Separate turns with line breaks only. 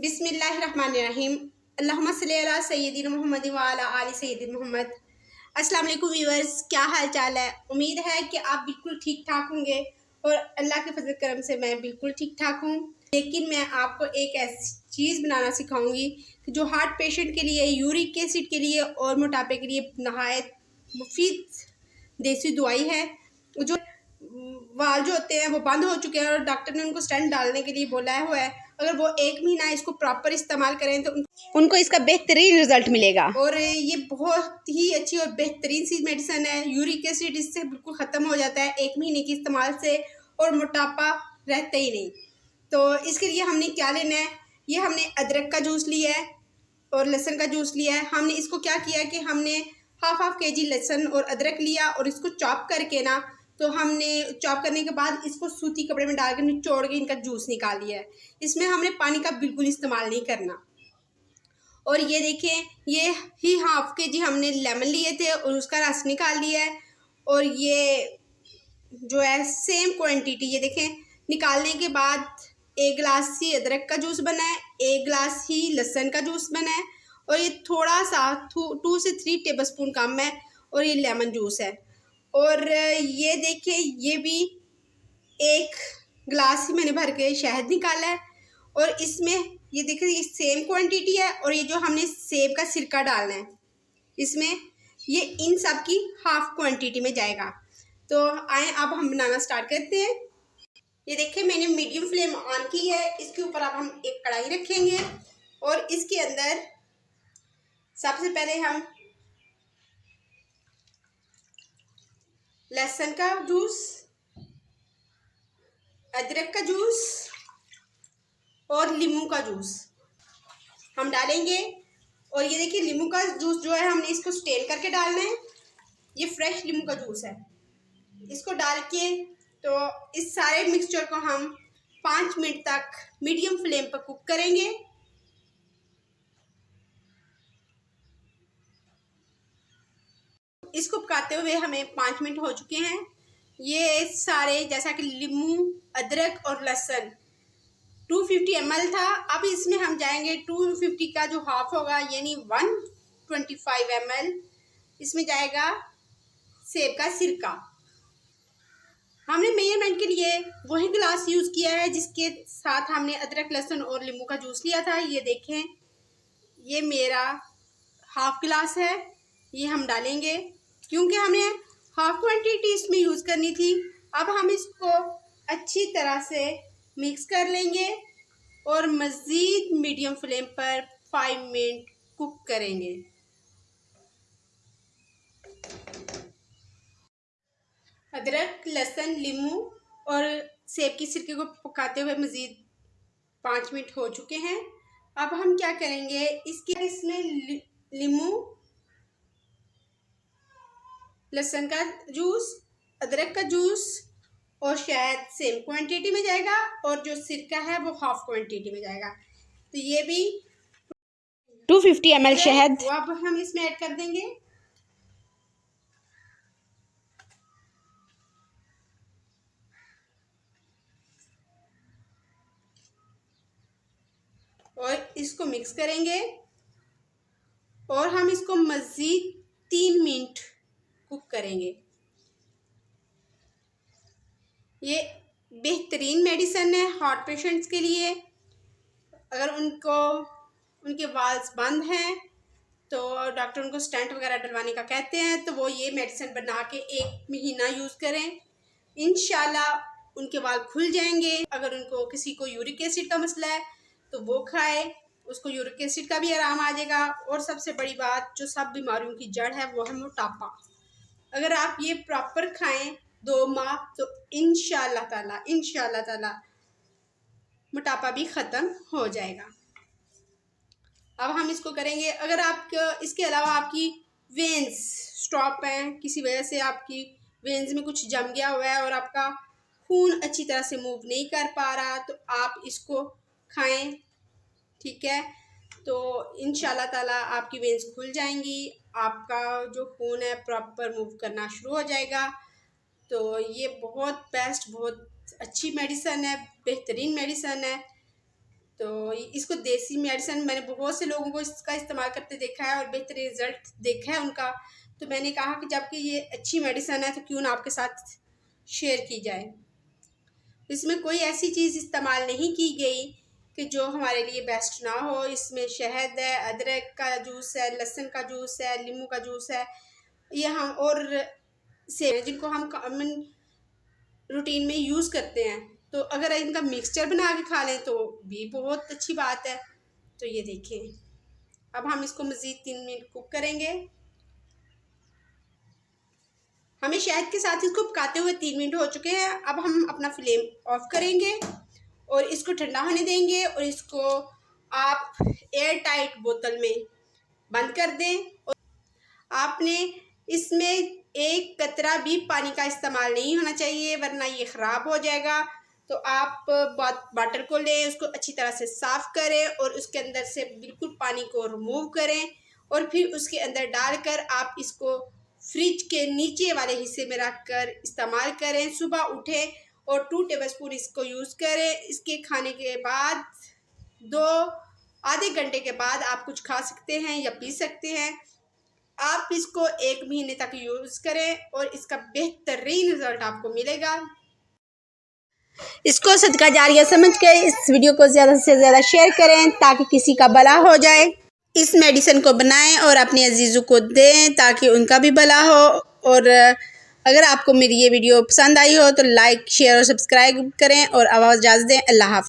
बिस्मिल्लाहिर्रहमानिर्रहीम। अल्लाहुम्मा सल्ली अला सय्यदिना मुहम्मद व अला आलि सय्यदिना मुहम्मद। अस्सलाम वालेकुम व्यूअर्स, क्या हाल चाल है। उम्मीद है कि आप बिल्कुल ठीक ठाक होंगे और अल्लाह के फजल करम से मैं बिल्कुल ठीक ठाक हूँ। लेकिन मैं आपको एक ऐसी चीज़ बनाना सिखाऊंगी कि जो हार्ट पेशेंट के लिए, यूरिक एसिड के लिए और मोटापे के लिए नहायत मुफीद देसी दवाई है। जो वाल जो होते हैं वो बंद हो चुके हैं और डॉक्टर ने उनको स्टेंट डालने के लिए बोला हुआ है। अगर वो 1 महीना इसको प्रॉपर इस्तेमाल करें तो उनको इसका बेहतरीन रिजल्ट मिलेगा। और ये बहुत ही अच्छी और बेहतरीन सी मेडिसिन है। यूरिक एसिड इससे बिल्कुल ख़त्म हो जाता है 1 महीने के इस्तेमाल से और मोटापा रहता ही नहीं। तो इसके लिए हमने क्या लेना है, ये हमने अदरक का जूस लिया है और लहसुन का जूस लिया है। हमने इसको क्या किया है कि हमने हाफ केजी लहसुन और अदरक लिया और इसको चॉप करके ना, तो हमने चॉप करने के बाद इसको सूती कपड़े में डाल के निचोड़ के इनका जूस निकाल लिया है। इसमें हमने पानी का बिल्कुल इस्तेमाल नहीं करना। और ये देखें, ये ही हाफ केजी हमने लेमन लिए थे और उसका रस निकाल लिया है। और ये जो है सेम क्वांटिटी, ये देखें, निकालने के बाद 1 गिलास ही अदरक का जूस बना है, 1 गिलास ही लहसुन का जूस बना है और ये थोड़ा सा 2 से 3 टेबलस्पून कम है और ये लेमन जूस है। और ये देखिए, ये भी 1 गिलास ही मैंने भर के शहद निकाला है। और इसमें ये देखिए, ये सेम क्वांटिटी है। और ये जो हमने सेब का सिरका डालना है इसमें, ये इन सब की हाफ क्वांटिटी में जाएगा। तो आए अब हम बनाना स्टार्ट करते हैं। ये देखिए, मैंने मीडियम फ्लेम ऑन की है। इसके ऊपर अब हम एक कढ़ाई रखेंगे और इसके अंदर सबसे पहले हम लहसुन का जूस, अदरक का जूस और नींबू का जूस हम डालेंगे। और ये देखिए, नींबू का जूस जो है हमने इसको स्टेन करके डालना है। ये फ्रेश नींबू का जूस है। इसको डाल के तो इस सारे मिक्सचर को हम 5 मिनट तक मीडियम फ्लेम पर कुक करेंगे। इसको पकाते हुए हमें 5 मिनट हो चुके हैं। ये सारे, जैसा कि नींबू, अदरक और लहसुन 250 ml था। अब इसमें हम जाएंगे 250 का जो हाफ होगा, यानी 125 ml इसमें जाएगा सेब का सिरका। हमने मेजरमेंट के लिए वही गिलास यूज़ किया है जिसके साथ हमने अदरक, लहसुन और नींबू का जूस लिया था। ये देखें, ये मेरा हाफ गिलास है। ये हम डालेंगे क्योंकि हमें हाफ क्वांटिटी इसमें यूज़ करनी थी। अब हम इसको अच्छी तरह से मिक्स कर लेंगे और मज़ीद मीडियम फ्लेम पर 5 मिनट कुक करेंगे। अदरक, लहसुन, नींबू और सेब की सिरके को पकाते हुए मज़ीद 5 मिनट हो चुके हैं। अब हम क्या करेंगे, इसमें नींबू, लहसुन का जूस, अदरक का जूस और शहद सेम क्वांटिटी में जाएगा और जो सिरका है वो हाफ क्वांटिटी में जाएगा। तो ये भी 250 ml शहद वो अब हम इसमें ऐड कर देंगे। और इसको मिक्स करेंगे और हम इसको मज़ीद 3 मिनट कुक करेंगे। ये बेहतरीन मेडिसिन है हार्ट पेशेंट्स के लिए। अगर उनके वाल्स बंद हैं तो डॉक्टर उनको स्टेंट वगैरह डलवाने का कहते हैं, तो वो ये मेडिसिन बना के 1 महीना यूज़ करें। इंशाल्लाह उनके वाल खुल जाएंगे। अगर उनको किसी को यूरिक एसिड का मसला है तो वो खाए, उसको यूरिक एसिड का भी आराम आ जाएगा। और सबसे बड़ी बात, जो सब बीमारियों की जड़ है वो है मोटापा। अगर आप ये प्रॉपर खाएं 2 माह तो इंशाल्लाह ताला मोटापा भी ख़त्म हो जाएगा। अब हम इसको करेंगे। अगर आप इसके अलावा आपकी वेंस स्टॉप हैं, किसी वजह से आपकी वेंस में कुछ जम गया हुआ है और आपका खून अच्छी तरह से मूव नहीं कर पा रहा, तो आप इसको खाएं, ठीक है। तो इंशाल्लाह ताला आपकी वेंस खुल जाएंगी, आपका जो खून है प्रॉपर मूव करना शुरू हो जाएगा। तो ये बहुत बेस्ट, बहुत अच्छी मेडिसिन है, बेहतरीन मेडिसिन है। तो इसको देसी मेडिसिन मैंने बहुत से लोगों को इसका इस्तेमाल करते देखा है और बेहतर रिज़ल्ट देखा है उनका। तो मैंने कहा कि जबकि ये अच्छी मेडिसिन है तो क्यों ना आपके साथ शेयर की जाए। इसमें कोई ऐसी चीज़ इस्तेमाल नहीं की गई कि जो हमारे लिए बेस्ट ना हो। इसमें शहद है, अदरक का जूस है, लहसुन का जूस है, नींबू का जूस है, ये हम और से जिनको हम कॉमन रूटीन में यूज़ करते हैं। तो अगर इनका मिक्सचर बना के खा लें तो भी बहुत अच्छी बात है। तो ये देखें, अब हम इसको मज़ीद 3 मिनट कुक करेंगे। हमें शहद के साथ इसको पकाते हुए 3 मिनट हो चुके हैं। अब हम अपना फ्लेम ऑफ करेंगे और इसको ठंडा होने देंगे और इसको आप एयर टाइट बोतल में बंद कर दें। और आपने इसमें एक कतरा भी पानी का इस्तेमाल नहीं होना चाहिए, वरना ये ख़राब हो जाएगा। तो आप बॉटल को लें, उसको अच्छी तरह से साफ़ करें और उसके अंदर से बिल्कुल पानी को रिमूव करें और फिर उसके अंदर डालकर आप इसको फ्रिज के नीचे वाले हिस्से में रख कर इस्तेमाल करें। सुबह उठें और 2 टेबलस्पून इसको यूज़ करें। इसके खाने के बाद आधे घंटे के बाद आप कुछ खा सकते हैं या पी सकते हैं। आप इसको 1 महीने तक यूज़ करें और इसका बेहतरीन रिज़ल्ट आपको मिलेगा। इसको सदका जारिया समझ कर इस वीडियो को ज़्यादा से ज़्यादा शेयर करें ताकि किसी का भला हो जाए। इस मेडिसिन को बनाएं और अपने अजीज़ों को दें ताकि उनका भी भला हो। और अगर आपको मेरी ये वीडियो पसंद आई हो तो लाइक, शेयर और सब्सक्राइब करें और आवाज़ दें। अल्लाह हाफ़िज़।